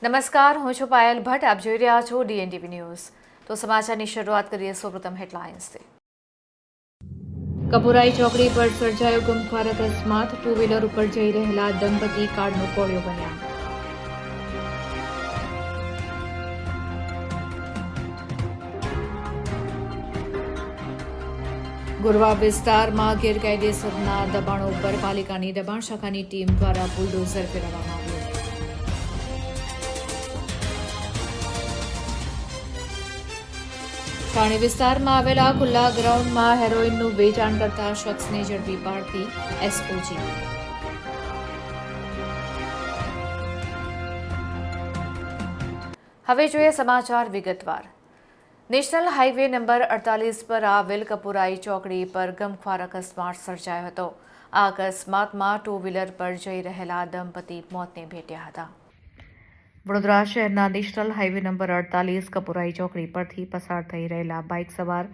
નમસ્કાર, હું છું પાયલ ભટ્ટ. આપ જોઈ રહ્યા છો DNTV ન્યૂઝ. તો સમાચારની શરૂઆત કરીએ સૌપ્રથમ હેડલાઇન્સથી. કપુરાઈ ચોકડી પર સર્જાયો ગમખ્વાર અકસ્માત. ટુ વ્હીલર ઉપર જઈ રહેલા દંપતી કારનો કોળિયો બન્યા. ગોરવા વિસ્તારમાં ગેરકાયદેસરના દબાણો ઉપર પાલિકાની દબાણ શાખાની ટીમ દ્વારા બુલડોઝર ફેરવવામાં આવ્યું. થાણે વિસ્તારમાં આવેલા ખુલ્લા ગ્રાઉન્ડમાં હેરોઇનનું વેચાણ કરતા શખ્સને ઝડપી પાડતી SOG. હવે જોઈએ સમાચાર વિગતવાર. નેશનલ હાઈવે નંબર 48 પર આવેલ કપુરાઈ ચોકડી પર ગમખ્વાર અકસ્માત સર્જાયો હતો. આ અકસ્માતમાં ટુ વ્હીલર પર જઈ રહેલા દંપતી મોતને ભેટ્યા હતા. વડોદરા શહેરના નેશનલ હાઈવે નંબર 48 કપુરાઈ ચોકડી પરથી પસાર થઈ રહેલા બાઇક સવાર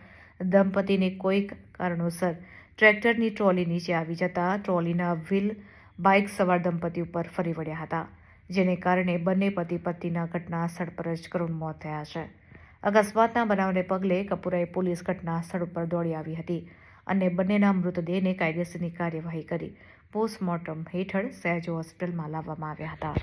દંપતીને કોઈક કારણોસર ટ્રેક્ટરની ટ્રોલી નીચે આવી જતા ટ્રોલીના વ્હીલ બાઇક સવાર દંપતી ઉપર ફરી વળ્યા હતા, જેને કારણે બંને પતિ પત્નીના ઘટના સ્થળ પર જ કરુણ મોત થયા છે. અકસ્માતના બનાવને પગલે કપુરાઈ પોલીસ ઘટના સ્થળ ઉપર દોડી આવી હતી અને બંનેના મૃતદેહને કાયદેસરની કાર્યવાહી કરી પોસ્ટમોર્ટમ હેઠળ સહેજો હોસ્પિટલમાં લાવવામાં આવ્યા હતા.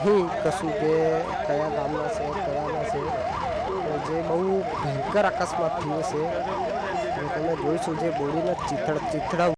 નહીં કશું કે કયા ગામના છે કયાના છે, જે બહુ ભયંકર અકસ્માત થયો છે. તમે જોઈશું જે બોડીના ચીથડા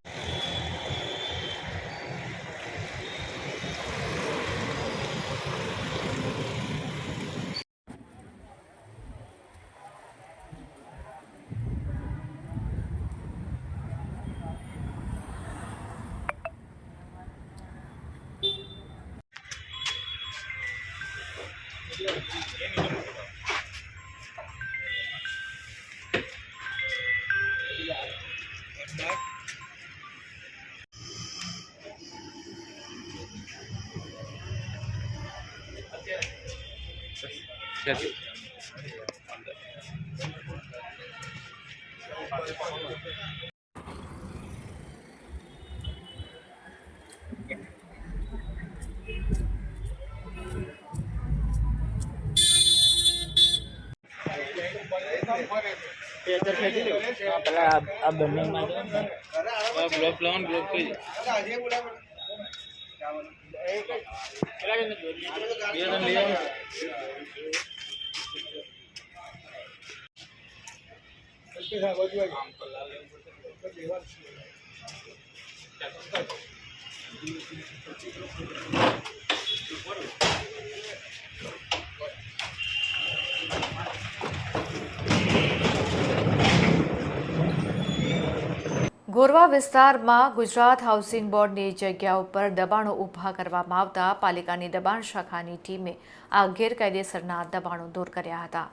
ગોરવા વિસ્તારમાં ગુજરાત હાઉસિંગ બોર્ડની જગ્યા ઉપર દબાણો ઊભા કરવામાં આવતા પાલિકાની દબાણ શાખાની ટીમે આ ગેરકાયદેસરના દબાણો દૂર કર્યા હતા.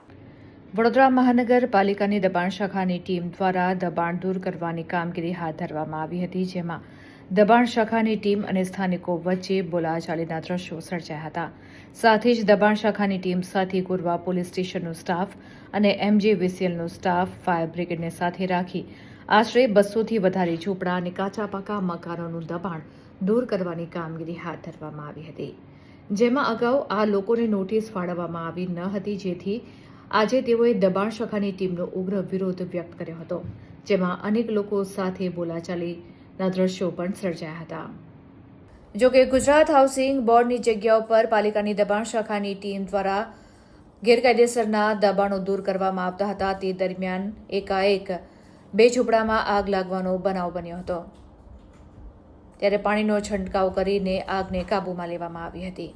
વડોદરા મહાનગરપાલિકાની દબાણ શાખાની ટીમ દ્વારા દબાણ દૂર કરવાની કામગીરી હાથ ધરવામાં આવી હતી, જેમાં દબાણ શાખાની ટીમ અને સ્થાનિકો વચ્ચે બોલાચાલીના દ્રશ્યો સર્જાયા હતા. સાથે જ દબાણ શાખાની ટીમ સાથે ગોરવા પોલીસ સ્ટેશનનો સ્ટાફ અને MJVCLનો સ્ટાફ ફાયર બ્રિગેડને સાથે રાખી આશરે 200થી વધારે ઝૂંપડા અને કાચા પાકા મકાનોનું દબાણ દૂર કરવાની કામગીરી હાથ ધરવામાં આવી હતી, જેમાં અગાઉ આ લોકોને નોટિસ ફાળવવામાં આવી ન હતી, જેથી આજે તેઓએ દબાણ શાખાની ટીમનો ઉગ્ર વિરોધ વ્યક્ત કર્યો હતો, જેમાં અનેક લોકો સાથે બોલાચાલીના દ્રશ્યો પણ સર્જાયા હતા. જોકે ગુજરાત હાઉસિંગ બોર્ડની જગ્યા ઉપર પાલિકાની દબાણ શાખાની ટીમ દ્વારા ગેરકાયદેસરના દબાણો દૂર કરવામાં આવતા હતા. તે દરમિયાન એકાએક 2 ઝૂંપડામાં આગ લાગવાનો બનાવ બન્યો હતો, ત્યારે પાણીનો છંટકાવ કરીને આગને કાબૂમાં લેવામાં આવી હતી.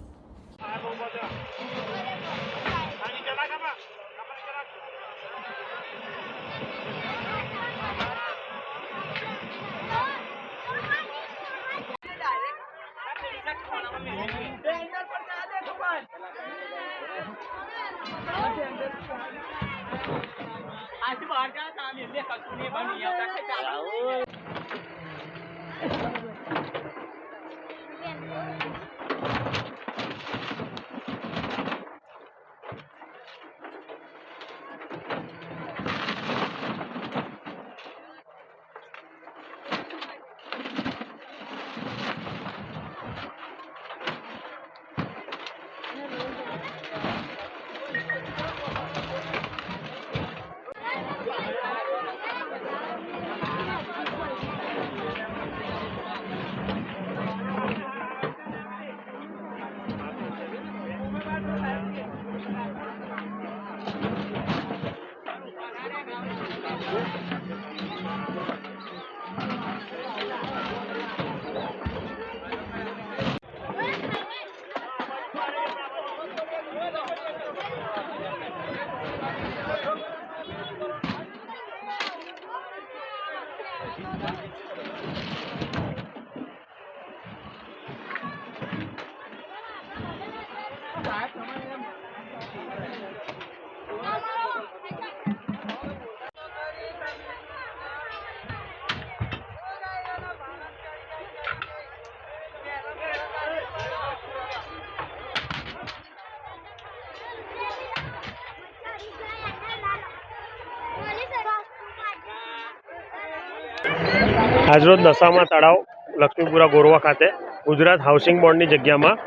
આજરોજ દશામા તળાવ લક્ષ્મીપુરા ગોરવા ખાતે ગુજરાત હાઉસિંગ બોર્ડની જગ્યામાં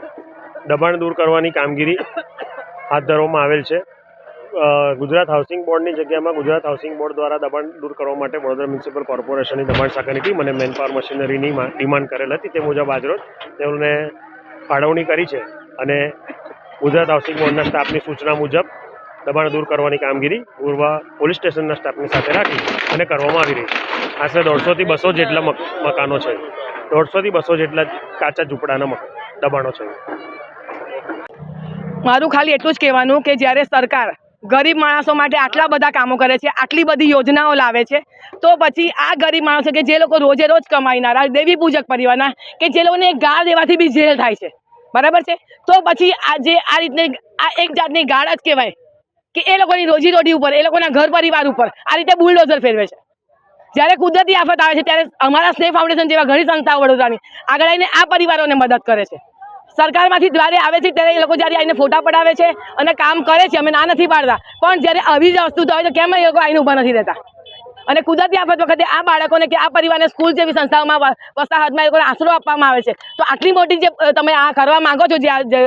દબાણ દૂર કરવાની કામગીરી હાથ ધરવામાં આવેલ છે. ગુજરાત હાઉસિંગ બોર્ડની જગ્યામાં ગુજરાત હાઉસિંગ બોર્ડ દ્વારા દબાણ દૂર કરવા માટે વડોદરા મ્યુનિસિપલ કોર્પોરેશનની દબાણ શાખાની ટીમ અને મેનપાવર મશીનરીની ડિમાન્ડ કરેલ હતી. તે મુજબ આજરોજ તેઓને ફાળવણી કરી છે અને ગુજરાત હાઉસિંગ બોર્ડના સ્ટાફની સૂચના મુજબ દબાણ દૂર કરવાની કામગીરી ગોરવા પોલીસ સ્ટેશનના સ્ટાફની સાથે રાખી અને કરવામાં આવી રહી છે. આશરે 150 થી 200 જેટલા મકાનો છે. 150 થી 200 જેટલા કાચા ઝૂંપડાના દબાણો છે. મારું ખાલી એટલું જ કહેવાનું કે જ્યારે સરકાર ગરીબ માણસો માટે આટલા બધા કામો કરે છે, આટલી બધી યોજનાઓ લાવે છે, તો પછી આ ગરીબ માણસો કે જે લોકો રોજે રોજ કમાઈનારા દેવી પૂજક પરિવારના કે જે લોકોને ગાળ દેવાથી બી જેલ થાય છે, બરાબર છે, તો પછી આ રીતની આ એક જાતની ગાળ જ કહેવાય કે એ લોકોની રોજીરોટી ઉપર, એ લોકોના ઘર પરિવાર ઉપર આ રીતે બુલડોઝર ફેરવે છે. જ્યારે કુદરતી આફત આવે છે ત્યારે અમારા સ્નેહ ફાઉન્ડેશન જેવા ઘણી સંસ્થાઓ વડોદરાની આગળ આવીને આ પરિવારોને મદદ કરે છે. સરકારમાંથી જ્યારે આવે છે ત્યારે એ લોકો જ્યારે આવીને ફોટા પડાવે છે અને કામ કરે છે, અમે ના નથી પાડતા, પણ જ્યારે આવી જ વસ્તુ થાય તો કેમ એ લોકો આવીને ઊભા નથી રહેતા? અને કુદરતી આફત વખતે આ બાળકોને કે આ પરિવારને સ્કૂલ જેવી સંસ્થાઓમાં વસાહતમાં એ લોકોને આશરો આપવામાં આવે છે. તો આટલી મોટી જે તમે આ કરવા માંગો છો, જે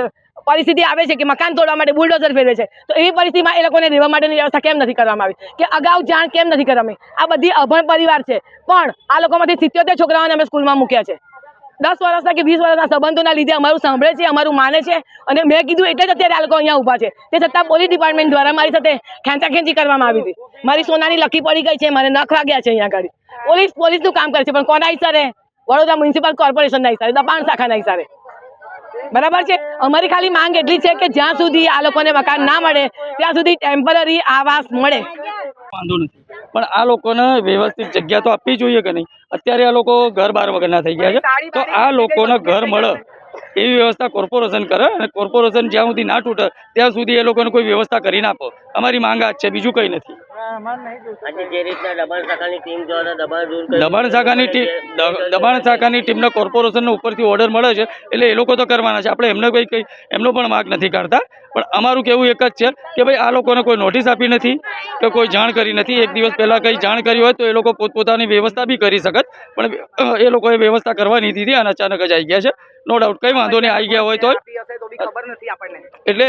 પરિસ્થિતિ આવે છે કે મકાન તોડવા માટે બુલડોઝર ફેરવે છે, તો એવી પરિસ્થિતિમાં એ લોકોને રહેવા માટેની વ્યવસ્થા કેમ નથી કરવામાં આવી કે અગાઉ જાણ કેમ નથી કરવામાં આવી? આ બધી અભણ પરિવાર છે, પણ આ લોકોમાંથી 77 છોકરાઓને અમે સ્કૂલમાં મૂક્યા છે. 10 વર્ષના કે 20 વર્ષના સંબંધોના લીધે અમારું સાંભળે છે, અમારું માને છે, અને મેં કીધું એટલે જ અત્યારે આ લોકો અહીંયા ઊભા છે. તે છતાં પોલીસ ડિપાર્ટમેન્ટ દ્વારા મારી સાથે ખેંચાખેંચી કરવામાં આવી હતી. મારી સોનાની લકી પડી ગઈ છે, મારે નખ વાગ્યા છે અહીંયા આગળ. પોલીસનું કામ કરે છે, પણ કોના ઈશારે? વડોદરા મ્યુનિસિપલ કોર્પોરેશનના ઈશારે, દબાણ શાખાના ઈશારે. બરાબર છે. અમારી ખાલી માંગ એટલી છે કે જ્યાં સુધી આ લોકોને મકાન ના મળે ત્યાં સુધી ટેમ્પરરી આવાસ મળે. વાંધો નથી, પણ આ લોકોને વ્યવસ્થિત જગ્યા તો આપવી જોઈએ કે નહીં? અત્યારે આ લોકો ઘર બાર વગરના થઈ ગયા છે, તો આ લોકોને ઘર મળે એવી વ્યવસ્થા કોર્પોરેશન કરે, અને કોર્પોરેશન જ્યાં સુધી ના તૂટે ત્યાં સુધી એ લોકોને કોઈ વ્યવસ્થા કરીને આપો. અમારી માંગ આ જ છે, બીજું કંઈ નથી. દબાણ શાખાની ટીમને કોર્પોરેશનનો ઉપરથી ઓર્ડર મળે છે, એટલે એ લોકો તો કરવાના છે. આપણે એમને કંઈ એમનો પણ માગ નથી કાઢતા, પણ અમારું કહેવું એક જ છે કે ભાઈ આ લોકોને કોઈ નોટિસ આપી નથી કે કોઈ જાણ કરી નથી. એક દિવસ પહેલાં કંઈ જાણ કરી હોય તો એ લોકો પોતપોતાની વ્યવસ્થા બી કરી શકત, પણ એ લોકોએ વ્યવસ્થા કરવા નહીં દીધી અને અચાનક જ આવી ગયા છે. નો ડાઉટ, કંઈ વાંધો નહીં, આવી ગયા હોય તો. એટલે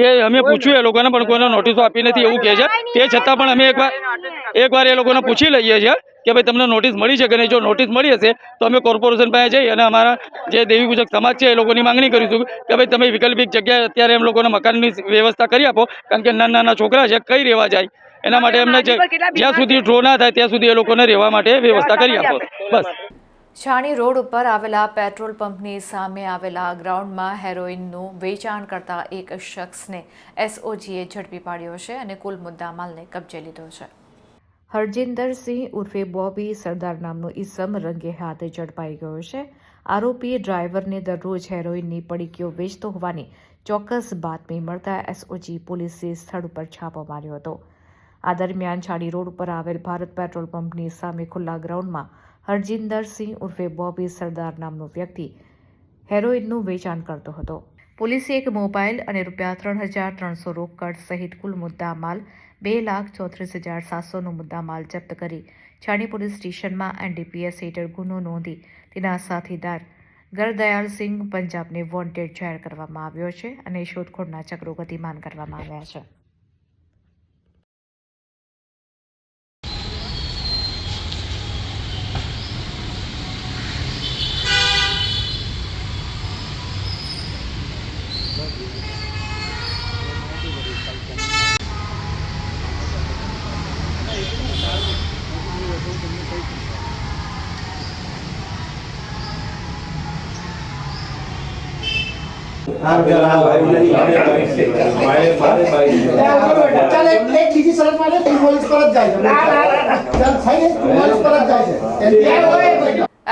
એ અમે પૂછ્યું એ લોકોને, પણ કોઈને નોટિસો આપી નથી એવું કહે છે. તે છતાં પણ અમે એકવાર એ લોકોને પૂછી લઈએ છીએ કે ભાઈ તમને નોટિસ મળી છે કે નહીં. જો નોટિસ મળી હશે તો અમે કોર્પોરેશન પાસે જઈ અને અમારા જે દેવી પૂજક સમાજ છે એ લોકોની માંગણી કરીશું કે ભાઈ તમે વૈકલ્પિક જગ્યાએ અત્યારે એમ લોકોને મકાનની વ્યવસ્થા કરી આપો, કારણ કે નાના નાના છોકરા છે, કઈ રહેવા જાય? એના માટે એમને જ્યાં સુધી ડ્રો ના થાય ત્યાં સુધી એ લોકોને રહેવા માટે વ્યવસ્થા કરી આપો, બસ. છાણી રોડ ઉપર આવેલા પેટ્રોલ પંપની સામે આવેલા ગ્રાઉન્ડમાં હેરોઇનનું વેચાણ કરતા એક શખ્સને એસઓજીએ ઝડપી પાડ્યો છે અને કુલ મુદ્દામાલને કબજે લીધો છે. હરજિંદરસિંહ ઉર્ફે બોબી સરદાર નામનો ઈસમ રંગે હાથે ઝડપાઈ ગયો છે. આરોપી ડ્રાઈવરને દરરોજ હેરોઇનની પડીકીઓ વેચતો હોવાની ચોક્કસ બાતમી મળતા એસઓજી પોલીસે સ્થળ ઉપર છાપો માર્યો હતો. આ દરમિયાન છાણી રોડ ઉપર આવેલ ભારત પેટ્રોલ પંપની સામે ખુલ્લા ગ્રાઉન્ડમાં હરજિંદરસિંહ ઉર્ફે બોબી સરદાર નામનો વ્યક્તિ હેરોઇનનું વેચાણ કરતો હતો. પોલીસે એક મોબાઈલ અને ₹3,300 રોકડ સહિત કુલ મુદ્દામાલ ₹2,34,700નો મુદ્દામાલ જપ્ત કરી છાણી પોલીસ સ્ટેશનમાં એનડીપીએસ હેઠળ ગુનો નોંધી તેના સાથીદાર ગરદયાલસિંહ પંજાબને વોન્ટેડ જાહેર કરવામાં આવ્યો છે અને શોધખોળના ચક્રો ગતિમાન કરવામાં આવ્યા છે.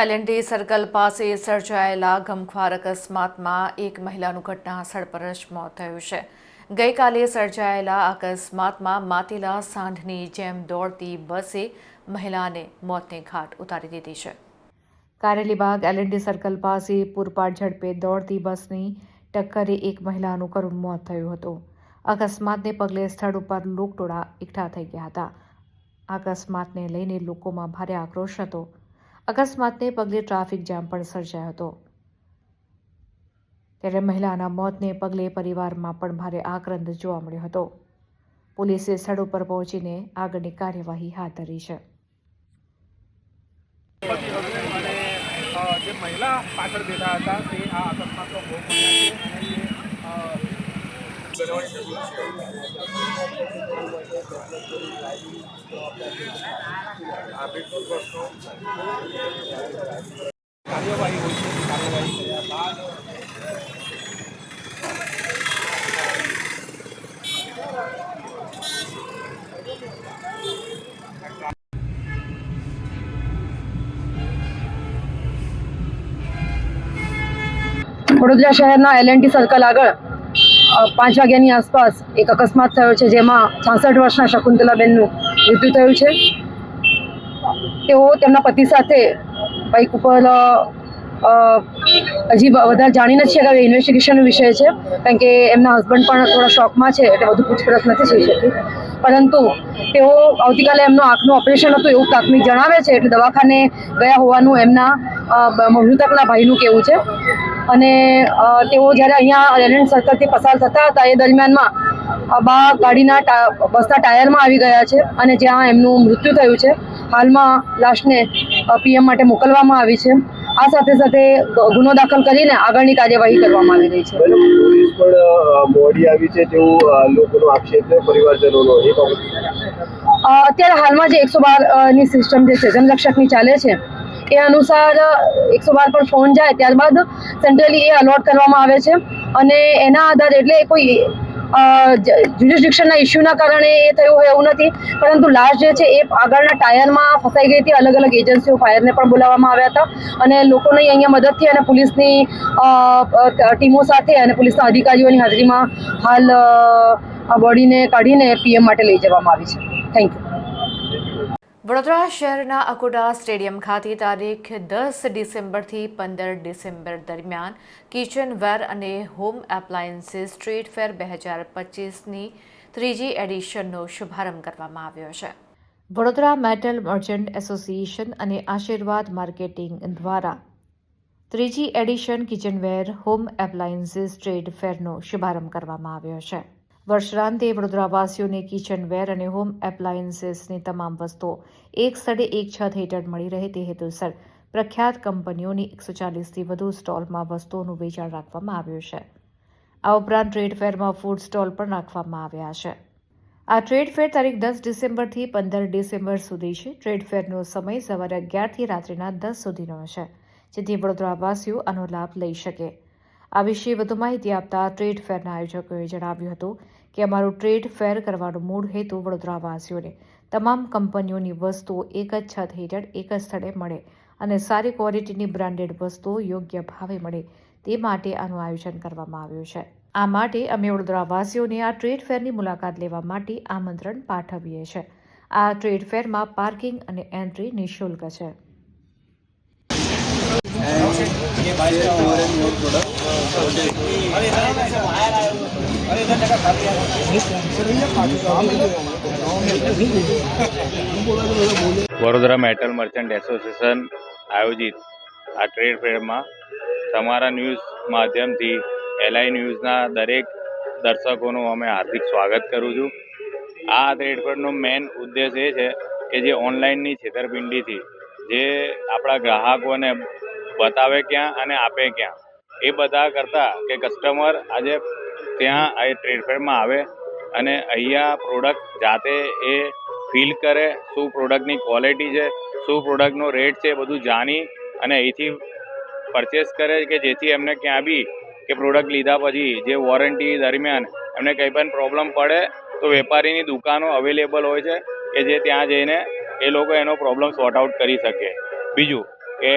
એલએનડી સર્કલ પાસે સર્જાયેલા ગમખ્વાર અકસ્માતમાં એક મહિલાનું ઘટનાસ્થળ પર જ મોત થયું છે. ગઈકાલે સર્જાયેલા અકસ્માતમાં માતેલા સાંઢની જેમ દોડતી બસે મહિલાને મોતને ઘાટ ઉતારી દીધી છે. કારેલીબાગ એલએનડી સર્કલ પાસે પૂરપાટ ઝડપે દોડતી બસની ટક્કરે એક મહિલાનું કરુણ મોત થયું હતું. અકસ્માતને પગલે સ્થળ ઉપર લોકટોળા એકઠા થઈ ગયા હતા. અકસ્માતને લઈને લોકોમાં ભારે આક્રોશ હતો. અકસ્માતને પગલે ટ્રાફિક જામ પણ સર્જાયો હતો. ત્યારે મહિલાના મોતને પગલે પરિવારમાં પણ ભારે આક્રંદ જોવા મળ્યો હતો. પોલીસે સ્થળ ઉપર પહોંચીને આગળની કાર્યવાહી હાથ ધરી છે. જે મહિલા પાછળ બેઠા હતા તે આ અકસ્માતનો ભોગ કાર્યવાહી હોય છે. કાર્યવાહી કર્યા બાદ વડોદરા શહેરના એલએનટી સર્કલ આગળ 5 વાગ્યાની આસપાસ એક અકસ્માત થયો છે, જેમાં 66 વર્ષના શકુંતલાબેનનું મૃત્યુ થયું છે. તેઓ તેમના પતિ સાથે બાઇક ઉપર હજી વધારે જાણી નથી શક્યા. ઇન્વેસ્ટિગેશનનો વિષય છે, કારણ કે એમના હસબન્ડ પણ થોડા શોકમાં છે, એટલે વધુ પૂછપરછ નથી થઈ શકી. પરંતુ તેઓ આવતીકાલે એમનું આંખનું ઓપરેશન હતું એવું પ્રાથમિક જણાવે છે, એટલે દવાખાને ગયા હોવાનું એમના મૃતકના ભાઈનું કહેવું છે. અને તેઓ જ્યારે અહીંયા એલએનટી સર્કલથી પસાર થતા હતા એ દરમિયાનમાં ગાડીના બસના ટાયરમાં આવી ગયા છે અને જ્યાં એમનું મૃત્યુ થયું છે. હાલમાં લાશને પીએમ માટે મોકલવામાં આવી છે. આ સાથે સાથે ગુનો દાખલ કરીને આગળની કાર્યવાહી કરવામાં આવી રહી છે. પોલીસ પણ મોડી આવી છે તેવું લોકોનો આક્ષેપ છે પરિવારજનોનો. અત્યારે હાલમાં જે 112ની સિસ્ટમ જે છે જનરક્ષકની ચાલે છે એ અનુસાર 112 પર ફોન જાય ત્યારબાદ સેન્ટ્રલી એ અલોટ કરવામાં આવે છે અને એના આધારે એટલે કોઈ જ્યુરિસ્ડિક્શનના ઇસ્યુના કારણે એ થયું હોય એવું નથી, પરંતુ લાશ જે છે એ આગળના ટાયરમાં ફસાઈ ગઈ હતી. અલગ અલગ એજન્સીઓ ફાયરને પણ બોલાવવામાં આવ્યા હતા અને લોકોની અહીંયા મદદથી અને પોલીસની ટીમો સાથે અને પોલીસના અધિકારીઓની હાજરીમાં હાલ બોડીને કાઢીને પીએમ માટે લઈ જવામાં આવી છે. Thank you. વડોદરા શહેરના અકોટા સ્ટેડિયમ ખાતે તારીખ 10 ડિસેમ્બરથી 15 ડિસેમ્બર દરમિયાન કિચનવેર અને હોમ એપ્લાયન્સીસ ટ્રેડ ફેર 2025ની ત્રીજી એડિશનનો શુભારંભ કરવામાં આવ્યો છે. વડોદરા મેટલ મર્ચન્ટ એસોસિએશન અને આશીર્વાદ માર્કેટિંગ દ્વારા ત્રીજી edition kitchenware home appliances trade ફેરનો શુભારંભ કરવામાં આવ્યો છે. વર્ષાંતે વડોદરાવાસીઓને કિચનવેર અને હોમ એપ્લાયન્સીસની તમામ વસ્તુઓ એક સ્થળે એક છત હેઠળ મળી રહે તે હેતુસર પ્રખ્યાત કંપનીઓની 140થી વધુ સ્ટોલમાં વસ્તુઓનું વેચાણ રાખવામાં આવ્યું છે. આ ઉપરાંત ટ્રેડ ફેરમાં ફૂડ સ્ટોલ પણ રાખવામાં આવ્યા છે. આ ટ્રેડ ફેર તારીખ 10 ડિસેમ્બરથી 15 ડિસેમ્બર સુધી છે. ટ્રેડ ફેરનો સમય સવારે 11થી રાત્રિના 10 સુધીનો છે, જેથી વડોદરાવાસીઓ આનો લાભ લઈ શકે. આ વિશે વધુ માહિતી આપતા ટ્રેડ ફેરના આયોજકોએ જણાવ્યું હતું કે અમારું ટ્રેડ ફેર કરવાનો મૂળ હેતુ વડોદરાવાસીઓને તમામ કંપનીઓની વસ્તુઓ એક જ છત હેઠળ એક જ સ્થળે મળે અને સારી ક્વોલિટીની બ્રાન્ડેડ વસ્તુઓ યોગ્ય ભાવે મળે તે માટે આનું આયોજન કરવામાં આવ્યું છે. આ માટે અમે વડોદરાવાસીઓને આ ટ્રેડ ફેરની મુલાકાત લેવા માટે આમંત્રણ પાઠવીએ છીએ. આ ટ્રેડ ફેરમાં પાર્કિંગ અને એન્ટ્રી નિઃશુલ્ક છે. વડોદરા મેટલ મર્ચન્ટ એસોસિએશન આયોજિત આ ટ્રેડ ફેરમાં તમારા ન્યૂઝ માધ્યમથી LI ન્યૂઝના દરેક દર્શકોનું અમે હાર્દિક સ્વાગત કરું છું. આ ટ્રેડ ફેરનો મેઇન ઉદ્દેશ એ છે કે જે ઓનલાઈનની છેતરપિંડીથી જે આપણા ગ્રાહકોને બતાવે ક્યાં અને આપે ક્યાં એ બધા કરતાં કે કસ્ટમર આજે ત્યાં આ ટ્રેડ ફેરમાં આવે અને અહીંયા પ્રોડક્ટ જાતે એ ફીલ કરે, શું પ્રોડક્ટની ક્વોલિટી છે, શું પ્રોડક્ટનો રેટ છે, બધું જાણી અને અહીંથી પરચેસ કરે કે જેથી એમને ક્યાં બી કે પ્રોડક્ટ લીધા પછી જે વોરંટી દરમિયાન એમને કંઈ પણ પ્રોબ્લેમ પડે તો વેપારીની દુકાનો અવેલેબલ હોય છે કે જે ત્યાં જઈને એ લોકો એનો પ્રોબ્લેમ સોર્ટ આઉટ કરી શકે. બીજું કે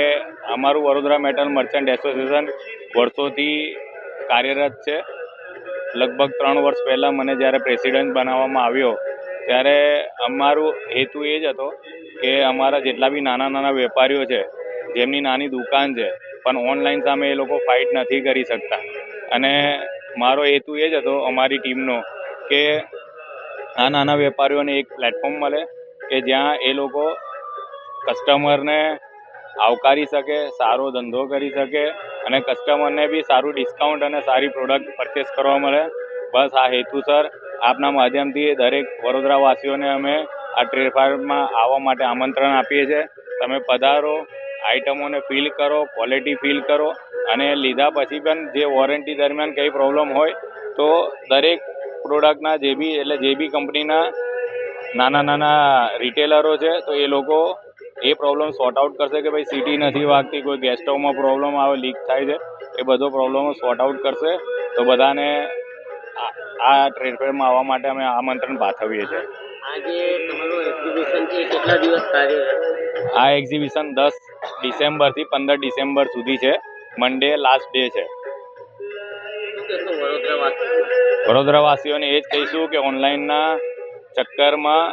અમારું વડોદરા મેટલ મર્ચન્ટ એસોસિએશન વર્ષોથી કાર્યરત છે. લગભગ 3 વર્ષ પહેલાં મને જ્યારે પ્રેસિડેન્ટ બનાવવામાં આવ્યો ત્યારે અમારું હેતુ એ જ હતો કે અમારા જેટલા બી નાના વેપારીઓ છે જેમની નાની દુકાન છે પણ ઓનલાઈન સામે એ લોકો ફાઇટ નથી કરી શકતા અને મારો હેતુ એ જ હતો અમારી ટીમનો કે આ નાના વેપારીઓને એક પ્લેટફોર્મ મળે કે જ્યાં એ લોકો કસ્ટમરને આવકારી શકે, સારો ધંધો કરી શકે અને કસ્ટમરને બી સારું ડિસ્કાઉન્ટ અને સારી પ્રોડક્ટ પરચેસ કરવા મળે. બસ આ હેતુસર આપના માધ્યમથી દરેક વડોદરાવાસીઓને અમે આ ટ્રેડ ફેરમાં આવવા માટે આમંત્રણ આપીએ છીએ. તમે પધારો, આઇટમોને ફીલ કરો, ક્વોલિટી ફીલ કરો અને લીધા પછી પણ જે વોરંટી દરમિયાન કંઈ પ્રોબ્લેમ હોય તો દરેક પ્રોડક્ટના જે બી કંપનીના નાના રિટેલરો છે તો એ લોકો એ પ્રોબ્લેમ સોર્ટ આઉટ કરશે કે ભાઈ સીટી નથી વાગતી, કોઈ ગેસ સ્ટવમાં પ્રોબ્લેમ આવે, લીક થાય છે, એ બધો પ્રોબ્લેમ સોર્ટ આઉટ કરશે. તો બધાને આ ટ્રેડ ફેરમાં આવવા માટે અમે આમંત્રણ પાઠવીએ છીએ. આ એક્ઝિબિશન 10 ડિસેમ્બરથી 15 ડિસેમ્બર સુધી છે. મંડે લાસ્ટ ડે છે. વડોદરાવાસીઓને એ જ કહીશું કે ઓનલાઈનના ચક્કરમાં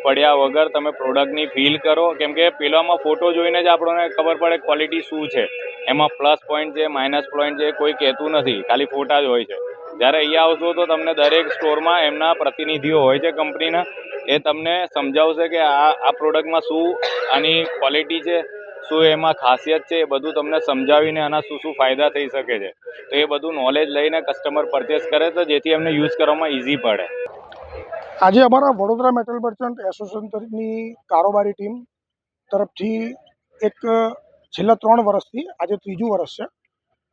પડ્યા વગર તમે પ્રોડક્ટની ફીલ કરો, કેમ કે પેલામાં ફોટો જોઈને જ આપણને ખબર પડે ક્વોલિટી શું છે. એમાં પ્લસ પોઈન્ટ છે, માઇનસ પોઈન્ટ છે, કોઈ કહેતું નથી, ખાલી ફોટા જ હોય છે. જ્યારે અહીંયા આવશો તો તમને દરેક સ્ટોરમાં એમના પ્રતિનિધિઓ હોય છે કંપનીના, એ તમને સમજાવશે કે આ પ્રોડક્ટમાં શું આની ક્વોલિટી છે, શું એમાં ખાસિયત છે, એ બધું તમને સમજાવીને આના શું ફાયદા થઈ શકે છે. તો એ બધું નોલેજ લઈને કસ્ટમર પરચેસ કરે તો જેથી એમને યુઝ કરવામાં ઇઝી પડે. આજે અમારા વડોદરા મેટલ મર્ચન્ટ એસોસિએશનની કારોબારી ટીમ તરફથી એક છેલ્લા 3 વર્ષથી આજે 3જું વર્ષ છે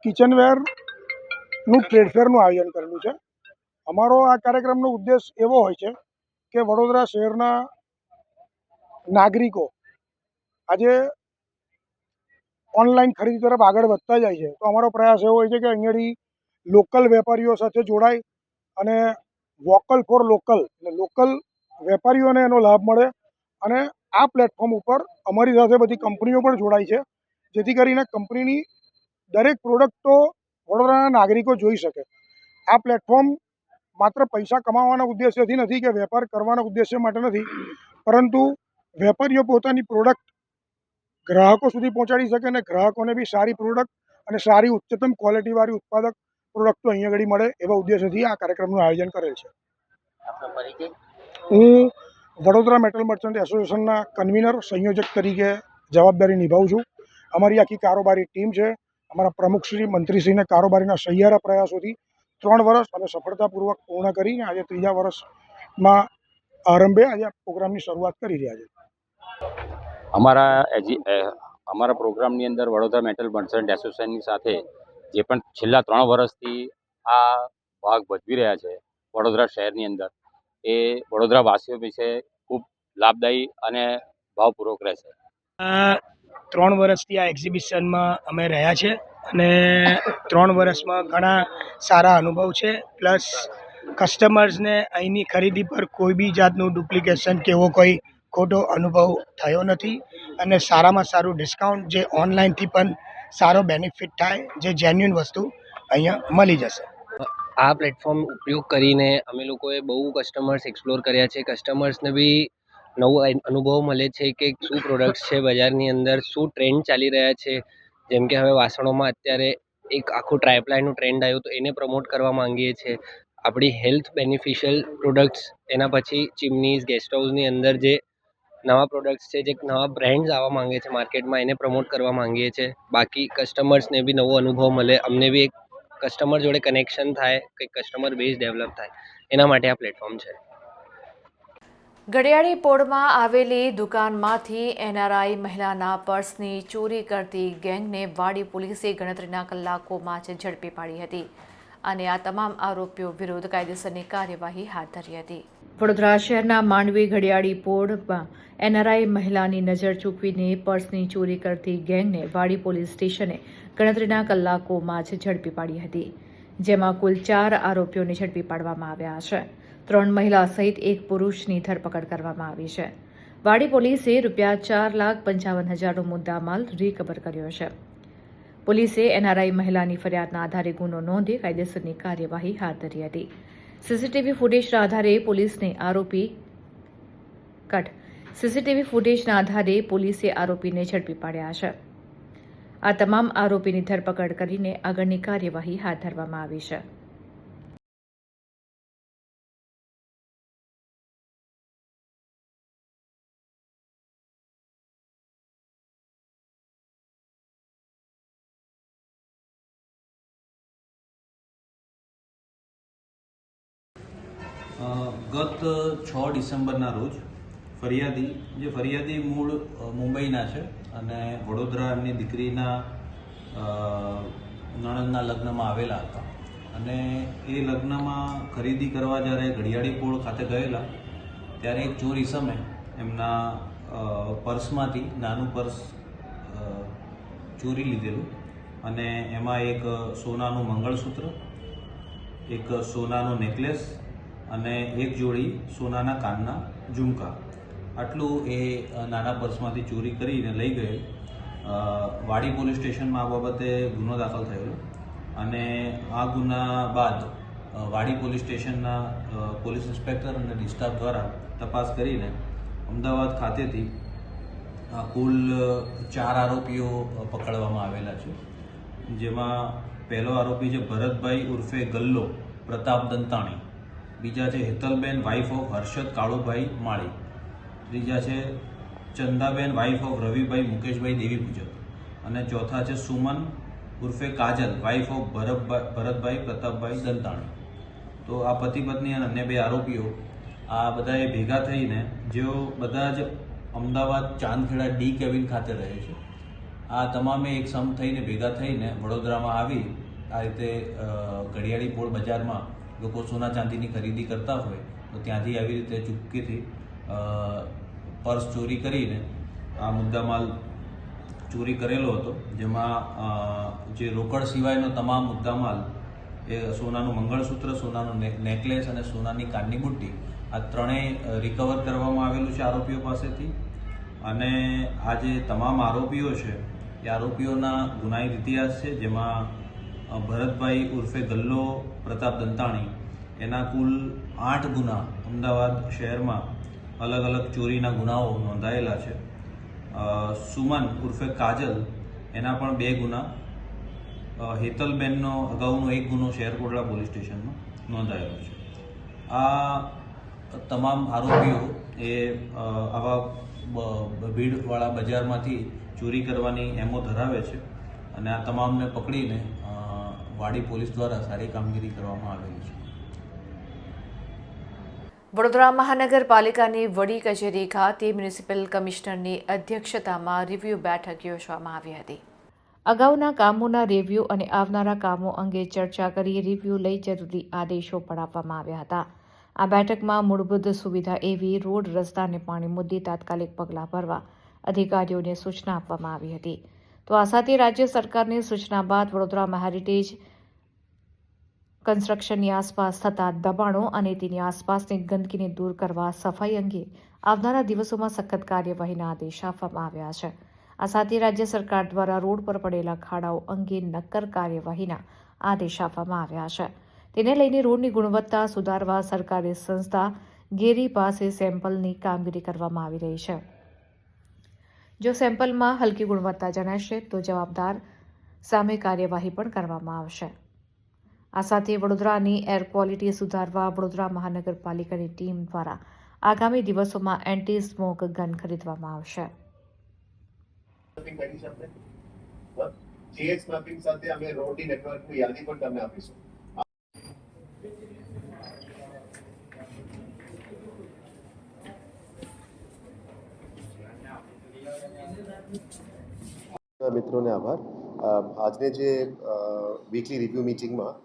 કિચનવેરનું ટ્રેડ ફેરનું આયોજન કરેલું છે. અમારો આ કાર્યક્રમનો ઉદ્દેશ એવો હોય છે કે વડોદરા શહેરના નાગરિકો આજે ઓનલાઈન ખરીદી તરફ આગળ વધતા જાય છે. તો અમારો પ્રયાસ એવો હોય છે કે અહીંયાથી લોકલ વેપારીઓ સાથે જોડાય અને વોકલ ફોર લોકલ એટલે લોકલ વેપારીઓને એનો લાભ મળે અને આ પ્લેટફોર્મ ઉપર અમારી સાથે બધી કંપનીઓ પણ જોડાય છે જેથી કરીને કંપનીની દરેક પ્રોડક્ટો વડોદરાના નાગરિકો જોઈ શકે. આ પ્લેટફોર્મ માત્ર પૈસા કમાવાના ઉદ્દેશ્યથી નથી કે વેપાર કરવાના ઉદ્દેશ્ય માટે નથી, પરંતુ વેપારીઓ પોતાની પ્રોડક્ટ ગ્રાહકો સુધી પહોંચાડી શકે અને ગ્રાહકોને બી સારી પ્રોડક્ટ અને સારી ઉચ્ચતમ ક્વોલિટીવાળી ઉત્પાદક પ્રોડક્ટો અહીંયા આગળ મળે એવા ઉદ્દેશ્યથી આ કાર્યક્રમનું આયોજન કરેલ છે. હું વડોદરા મેટલ મર્ચન્ટ એસોસિએશનના કન્વીનર સંયોજક તરીકે જવાબદારી નિભાવું છું. અમારી આખી કારોબારી ટીમ છે. અમારા પ્રમુખશ્રી મંત્રીશ્રીના કારોબારીના સહિયારા પ્રયાસોથી 3 વર્ષ અમે સફળતાપૂર્વક પૂર્ણ કરીને આજે 3જા વર્ષમાં આરંભે આજે પ્રોગ્રામની શરૂઆત કરી રહ્યા છે. અમારા પ્રોગ્રામની અંદર વડોદરા મેટલ મર્ચન્ટ એસોસિએશનની સાથે જે પણ છેલ્લા 3 વર્ષથી આ ભાગ ભજવી રહ્યા છે વડોદરા શહેરની અંદર, એ વડોદરાવાસીઓ વિશે ખૂબ લાભદાયી અને ભાવપૂર્વક રહેશે. 3 વર્ષથી આ એક્ઝિબિશનમાં અમે રહ્યા છે અને 3 વર્ષમાં ઘણા સારા અનુભવ છે. પ્લસ કસ્ટમર્સને અહીંની ખરીદી પર કોઈ બી જાતનું ડુપ્લિકેશન કે એવો કોઈ ખોટો અનુભવ થયો નથી અને સારામાં સારું ડિસ્કાઉન્ટ જે ઓનલાઈનથી પણ સારો બેનિફિટ થાય જે જેન્યુઅન વસ્તુ અહીંયા મળી જશે. આ પ્લેટફોર્મ ઉપયોગ કરીને અમે લોકોએ બહુ કસ્ટમર્સ એક્સપ્લોર કર્યા છે. કસ્ટમર્સને બી નવો અનુભવ મળે છે કે શું પ્રોડક્ટ્સ છે બજારની અંદર, શું ટ્રેન્ડ ચાલી રહ્યા છે. જેમ કે હવે વાસણોમાં અત્યારે એક આખું ટ્રાયપ્લાયનું ટ્રેન્ડ આવ્યું તો એને પ્રમોટ કરવા માંગીએ છીએ. આપણી હેલ્થ બેનિફિશિયલ પ્રોડક્ટ્સ, એના પછી ચીમનીઝ, ગેસ્ટ હાઉસની અંદર જે નવા પ્રોડક્ટ્સ છે, જે નવા બ્રાન્ડ્સ આવવા માંગે છે માર્કેટમાં, એને પ્રમોટ કરવા માંગીએ છીએ. બાકી કસ્ટમર્સને બી નવો અનુભવ મળે, અમને બી એક કસ્ટમર જોડે કનેક્શન થાય, કંઈક કસ્ટમર બેઝ ડેવલપ થાય, એના માટે આ પ્લેટફોર્મ છે. ગડિયાળી પોળમાં આવેલી દુકાનમાંથી NRI મહિલાના પર્સની ચોરી કરતી ગેંગને વાડી પોલીસે ગણતરીના કલાકોમાં જ ઝડપી પાડી હતી અને આ તમામ આરોપીઓ વિરુદ્ધ કાયદેસરની કાર્યવાહી હાથ ધરી હતી. વડોદરા શહેરના માંડવી ગડિયાળી પોળમાં NRI મહિલાની નજર ચૂકવીને પર્સની ચોરી કરતી ગેંગને વાડી પોલીસ સ્ટેશને ગણતરીના કલાકોમાં જ ઝડપી પાડી હતી, જેમાં કુલ 4 આરોપીઓને ઝડપી પાડવામાં આવ્યા છે. 3 મહિલા સહિત 1 પુરુષની ધરપકડ કરવામાં આવી છે. વાડી પોલીસે ₹4,55,000નો મુદ્દામાલ રિકવર કર્યો છે. પોલીસે NRI મહિલાની ફરિયાદના આધારે ગુનો નોંધી કાયદેસરની કાર્યવાહી હાથ ધરી હતી. સીસીટીવી ફૂટેજના આધારે પોલીસે આરોપીને ઝડપી પાડ્યા છે. આ તમામ આરોપીની ધરપકડ કરીને આગળની કાર્યવાહી હાથ ધરવામાં આવી છે. ગત 6 ડિસેમ્બરના રોજ ફરિયાદી મૂળ મુંબઈના છે અને વડોદરા એમની દીકરીના નણંદના લગ્નમાં આવેલા હતા અને એ લગ્નમાં ખરીદી કરવા જ્યારે ઘડિયાળી પોળ ખાતે ગયેલા ત્યારે એક ચોર ઈસમે એમના પર્સમાંથી નાનું પર્સ ચોરી લીધેલું અને એમાં એક સોનાનું મંગળસૂત્ર, એક સોનાનો નેકલેસ અને એક જોડી સોનાના કાનના ઝુમકા, આટલું એ નાના પર્સમાંથી ચોરી કરીને લઈ ગયેલ. વાડી પોલીસ સ્ટેશનમાં આ બાબતે ગુનો દાખલ થયેલો અને આ ગુના બાદ વાડી પોલીસ સ્ટેશનના પોલીસ ઇન્સ્પેક્ટર અને ડિસ્ટાફ દ્વારા તપાસ કરીને અમદાવાદ ખાતેથી કુલ 4 આરોપીઓ પકડવામાં આવેલા છે. જેમાં પહેલો આરોપી છે ભરતભાઈ ઉર્ફે ગલ્લો પ્રતાપ દંતાણી, બીજા છે હેતલબેન વાઇફ ઓફ હર્ષદ કાળુભાઈ માળી, ત્રીજા છે ચંદાબેન વાઇફ ઓફ રવિભાઈ મુકેશભાઈ દેવી પૂજક અને ચોથા છે સુમન ઉર્ફે કાજલ વાઇફ ઓફ ભરતભાઈ પ્રતાપભાઈ દંતાણી. તો આ પતિ પત્ની અને અન્ય 2 આરોપીઓ આ બધાએ ભેગા થઈને, જેઓ બધા જ અમદાવાદ ચાંદખેડા ડી કેબિન ખાતે રહે છે, આ તમામે એક સમ થઈને ભેગા થઈને વડોદરામાં આવી આ રીતે ઘડિયાળી પોળ બજારમાં લોકો સોના ચાંદીની ખરીદી કરતા હોય તો ત્યાંથી આવી રીતે ચૂપકેથી પર્સ ચોરી કરીને આ મુદ્દામાલ ચોરી કરેલો હતો. જેમાં જે રોકડ સિવાયનો તમામ મુદ્દામાલ એ સોનાનું મંગળસૂત્ર, સોનાનું નેકલેસ અને સોનાની કાનની બુટ્ટી, આ ત્રણેય રિકવર કરવામાં આવેલું છે આરોપીઓ પાસેથી. અને આ જે તમામ આરોપીઓ છે એ આરોપીઓના ગુનાહિત ઇતિહાસ છે, જેમાં ભરતભાઈ ઉર્ફે ગલ્લો પ્રતાપ દંતાણી એના કુલ 8 ગુના અમદાવાદ શહેરમાં અલગ અલગ ચોરીના ગુનાઓ નોંધાયેલા છે. સુમન ઉર્ફે કાજલ એના પણ 2 ગુના, હેતલબેનનો અગાઉનો 1 ગુનો શહેરકોટડા પોલીસ સ્ટેશનમાં નોંધાયેલો છે. આ તમામ આરોપીઓ એ આવા ભીડવાળા બજારમાંથી ચોરી કરવાની એમો ધરાવે છે અને આ તમામને પકડીને વાડી પોલીસ દ્વારા સારી કામગીરી કરવામાં આવેલી છે. વડોદરા મહાનગરપાલિકાની વડી કચેરી ખાતે મ્યુનિસિપલ કમિશનરની અધ્યક્ષતામાં રિવ્યુ બેઠક યોજવામાં આવી હતી. અગાઉના કામોના રિવ્યુ અને આવનારા કામો અંગે ચર્ચા કરી રિવ્યુ લઈ જરૂરી આદેશો પણ આપવામાં આવ્યા હતા. આ બેઠકમાં મૂળભૂત સુવિધા એવી રોડ, રસ્તા અને પાણી મુદ્દે તાત્કાલિક પગલાં ભરવા અધિકારીઓને સૂચના આપવામાં આવી હતી. તો આ સાથે રાજ્ય સરકારની સૂચના બાદ વડોદરામાં હેરિટેજ કન્સ્ટ્રક્શનની આસપાસ થતા દબાણો અને તેની આસપાસની ગંદકીને દૂર કરવા સફાઈ અંગે આવનારા દિવસોમાં સખત કાર્યવાહીના આદેશ આપવામાં આવ્યા છે. આ સાથે રાજ્ય સરકાર દ્વારા રોડ પર પડેલા ખાડાઓ અંગે નક્કર કાર્યવાહીના આદેશ આપવામાં આવ્યા છે. તેને લઈને રોડની ગુણવત્તા સુધારવા સરકારી સંસ્થા ગેરી પાસે સેમ્પલની કામગીરી કરવામાં આવી રહી છે. જો સેમ્પલમાં હલકી ગુણવત્તા જણાશે તો જવાબદાર સામે કાર્યવાહી પણ કરવામાં આવશે. આ સાથે વડોદરાની એર ક્વોલિટી સુધારવા વડોદરા મહાનગરપાલિકાની ટીમ દ્વારા આગામી દિવસોમાં એન્ટી સ્મોક ગન ખરીદવામાં આવશે. GX મેપિંગ સાથે અમે રોડની નેટવર્કની યાદી પણ તમને આપીશું. મિત્રોને આભાર. આજને જે વીકલી રિવ્યુ મિટિંગમાં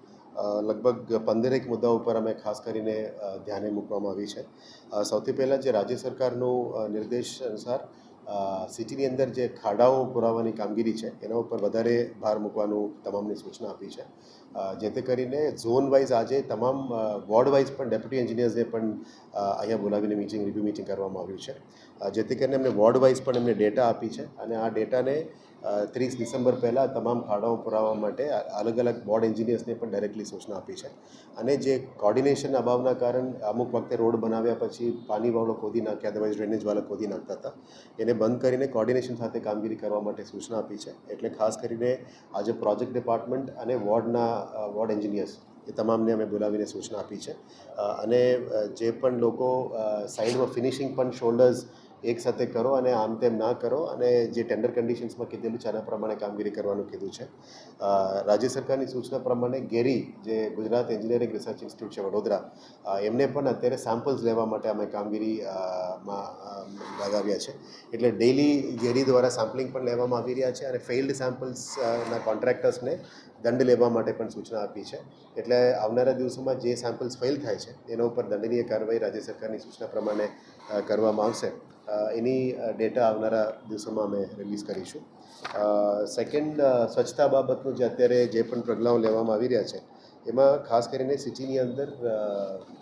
લગભગ 15 મુદ્દાઓ ઉપર અમે ખાસ કરીને ધ્યાને મૂકવામાં આવી છે. સૌથી પહેલાં જે રાજ્ય સરકારનો નિર્દેશ અનુસાર સિટીની અંદર જે ખાડાઓ પુરાવાની કામગીરી છે એના ઉપર વધારે ભાર મૂકવાનું તમામને સૂચના આપી છે. જેથી કરીને ઝોન વાઇઝ આજે તમામ વોર્ડ વાઇઝ પણ ડેપ્યુટી એન્જિનિયર્સને પણ અહીંયા બોલાવીને રિવ્યુ મિટિંગ કરવામાં આવ્યું છે. જેથી કરીને એમને વોર્ડ વાઇઝ પણ એમને ડેટા આપી છે અને આ ડેટાને 30 ડિસેમ્બર પહેલાં તમામ ખાડાઓ પુરાવવા માટે અલગ અલગ બોર્ડ એન્જિનિયર્સને પણ ડાયરેક્ટલી સૂચના આપી છે. અને જે કોર્ડિનેશન અભાવના કારણ અમુક વખતે રોડ બનાવ્યા પછી પાણીવાળો ખોદી નાખ્યા, અદરવાઇઝ ડ્રેનેજવાળા ખોદી નાખતા હતા, એને બંધ કરીને કોર્ડિનેશન સાથે કામગીરી કરવા માટે સૂચના આપી છે. એટલે ખાસ કરીને આજે પ્રોજેક્ટ ડિપાર્ટમેન્ટ અને વોર્ડ એન્જિનિયર્સ એ તમામને અમે બોલાવીને સૂચના આપી છે. અને જે પણ લોકો સાઇડમાં ફિનિશિંગ પણ શોલ્ડર્સ એક સાથે કરો અને આમ તેમ ના કરો અને જે ટેન્ડર કન્ડિશન્સમાં કીધેલું છે એના પ્રમાણે કામગીરી કરવાનું કીધું છે. રાજ્ય સરકારની સૂચના પ્રમાણે ગેરી જે ગુજરાત એન્જિનિયરિંગ રિસર્ચ ઇન્સ્ટિટ્યૂટ છે વડોદરા, એમને પણ અત્યારે સેમ્પલ્સ લેવા માટે અમે કામગીરીમાં લગાવ્યા છે. એટલે ડેઇલી ગેરી દ્વારા સેમ્પલિંગ પણ લેવામાં આવી રહ્યા છે અને ફેઇલ્ડ સેમ્પલ્સના કોન્ટ્રાક્ટર્સને દંડ લેવા માટે પણ સૂચના આપી છે. એટલે આવનારા દિવસોમાં જે સેમ્પલ્સ ફેલ થાય છે એના ઉપર દંડનીય કાર્યવાહી રાજ્ય સરકારની સૂચના પ્રમાણે કરવામાં આવશે. એની ડેટા આવનારા દિવસોમાં અમે રિલીઝ કરીશું. સેકન્ડ, સ્વચ્છતા બાબતનું જે અત્યારે જે પણ પગલાઓ લેવામાં આવી રહ્યા છે એમાં ખાસ કરીને સિટીની અંદર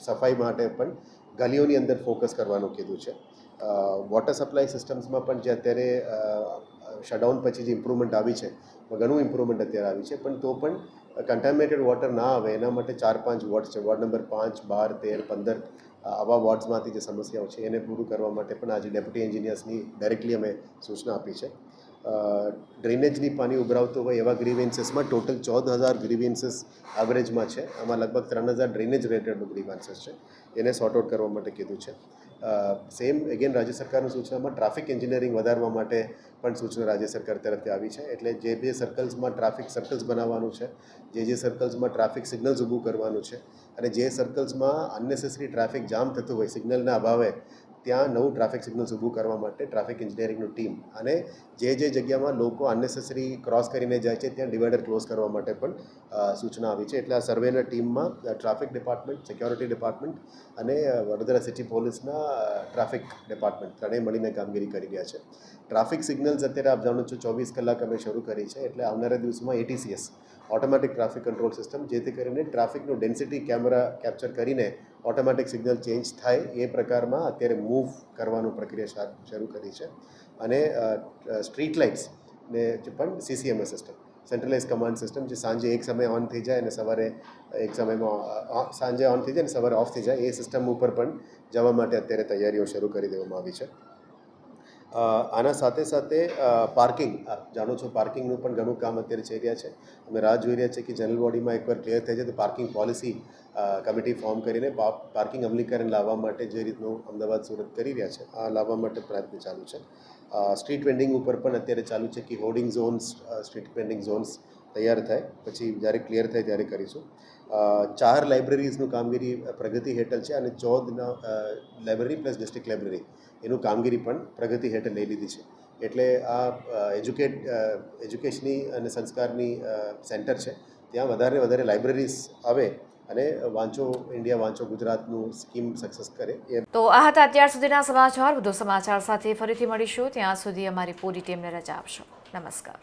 સફાઈ માટે પણ ગલીઓની અંદર ફોકસ કરવાનું કીધું છે. વોટર સપ્લાય સિસ્ટમ્સમાં પણ જે અત્યારે શટડાઉન પછી જે ઇમ્પ્રુવમેન્ટ આવી છે ઘણું ઇમ્પ્રુવમેન્ટ અત્યારે આવી છે, પણ તો પણ કન્ટામિનેટેડ વોટર ના આવે એના માટે 4-5 વોર્ડ છે, વોર્ડ નંબર 5, 12, 13, 15 આવા વોર્ડ્સમાંથી જે સમસ્યાઓ છે એને પૂરું કરવા માટે પણ આજે ડેપ્યુટી એન્જિનિયર્સની ડાયરેક્ટલી અમે સૂચના આપી છે. ડ્રેનેજની પાણી ઉભરાવતું હોય એવા ગ્રીવેન્સીસમાં ટોટલ 14,000 ગ્રીવેન્સીસ એવરેજમાં છે. આમાં લગભગ 3,000 ડ્રેનેજ રિલેટેડ ગ્રીવેન્સીસ છે, એને સોર્ટ આઉટ કરવા માટે કીધું છે. સેમ એગેન રાજ્ય સરકારની સૂચનામાં ટ્રાફિક એન્જિનિયરિંગ વધારવા માટે પણ સૂચના રાજ્ય સરકાર તરફથી આવી છે. એટલે જે સર્કલ્સમાં ટ્રાફિક સર્કલ્સ બનાવવાનું છે, જે સર્કલ્સમાં ટ્રાફિક સિગ્નલ્સ ઊભું કરવાનું છે અને જે સર્કલ્સમાં અનનેસેસરી ટ્રાફિક જામ થતું હોય સિગ્નલના અભાવે ત્યાં નવું ટ્રાફિક સિગ્નલ્સ ઊભું કરવા માટે ટ્રાફિક એન્જિનિયરિંગનું ટીમ અને જે જગ્યામાં લોકો અનનેસેસરી ક્રોસ કરીને જાય છે ત્યાં ડિવાઈડર ક્લોઝ કરવા માટે પણ સૂચના આવી છે. એટલે આ સર્વેના ટીમમાં ટ્રાફિક ડિપાર્ટમેન્ટ, સિક્યોરિટી ડિપાર્ટમેન્ટ અને વડોદરા સિટી પોલીસના ટ્રાફિક ડિપાર્ટમેન્ટ ત્રણેય મળીને કામગીરી કરી રહ્યા છે. ટ્રાફિક સિગ્નલ્સ અત્યારે આપ જાણો છો 24 કલાક અમે શરૂ કરી છે. એટલે આવનારા દિવસોમાં ATCS automatic traffic control system, જેથી કરીને ટ્રાફિકનું ડેન્સિટી કેમેરા કેપ્ચર કરીને ઓટોમેટિક સિગ્નલ ચેન્જ થાય એ પ્રકારમાં અત્યારે મૂવ કરવાનું પ્રક્રિયા શરૂ કરી છે. અને સ્ટ્રીટ લાઇટ્સને પણ CCMS system, centralise command system, જે સાંજે એક સમયે ઓન થઈ જાય અને સવારે એક સમયમાં સાંજે ઓન થઈ જાય અને સવારે ઓફ થઈ જાય, એ સિસ્ટમ ઉપર પણ જવા માટે અત્યારે તૈયારીઓ શરૂ કરી દેવામાં આવી છે. આના સાથે સાથે પાર્કિંગ, આપ જાણો છો પાર્કિંગનું પણ ઘણું કામ અત્યારે થઈ રહ્યા છે. અમે રાહ જોઈ રહ્યા છીએ કે જનરલ બોડીમાં એકવાર ક્લિયર થઈ જાય તો પાર્કિંગ પોલિસી કમિટી ફોર્મ કરીને પાર્કિંગ અમલીકરણ લાવવા માટે જે રીતનું અમદાવાદ, સુરત કરી રહ્યા છે આ લાવવા માટે પ્રયત્ન ચાલુ છે. સ્ટ્રીટ વેન્ડિંગ ઉપર પણ અત્યારે ચાલુ છે કે hoarding zones, street vending zones તૈયાર થાય પછી જ્યારે ક્લિયર થાય ત્યારે કરીશું. 4 લાઇબ્રેરીઝનું કામગીરી પ્રગતિ હેઠળ છે અને 14 લાઇબ્રેરી પ્લસ ડિસ્ટ્રિક્ટ લાઇબ્રેરી એનું કામગીરી પણ પ્રગતિ હેઠળ લઈ લીધી છે. એટલે આ એજ્યુકેશનની અને સંસ્કારની સેન્ટર છે, ત્યાં વધારે લાઇબ્રેરીઝ આવે અને વાંચો ઇન્ડિયા, વાંચો ગુજરાતનું સ્કીમ સક્સેસ કરે. તો આ હતા અત્યાર સુધીના સમાચાર. વધુ સમાચાર સાથે ફરીથી મળીશું. ત્યાં સુધી અમારી પૂરી ટીમને રજા આપશો. નમસ્કાર.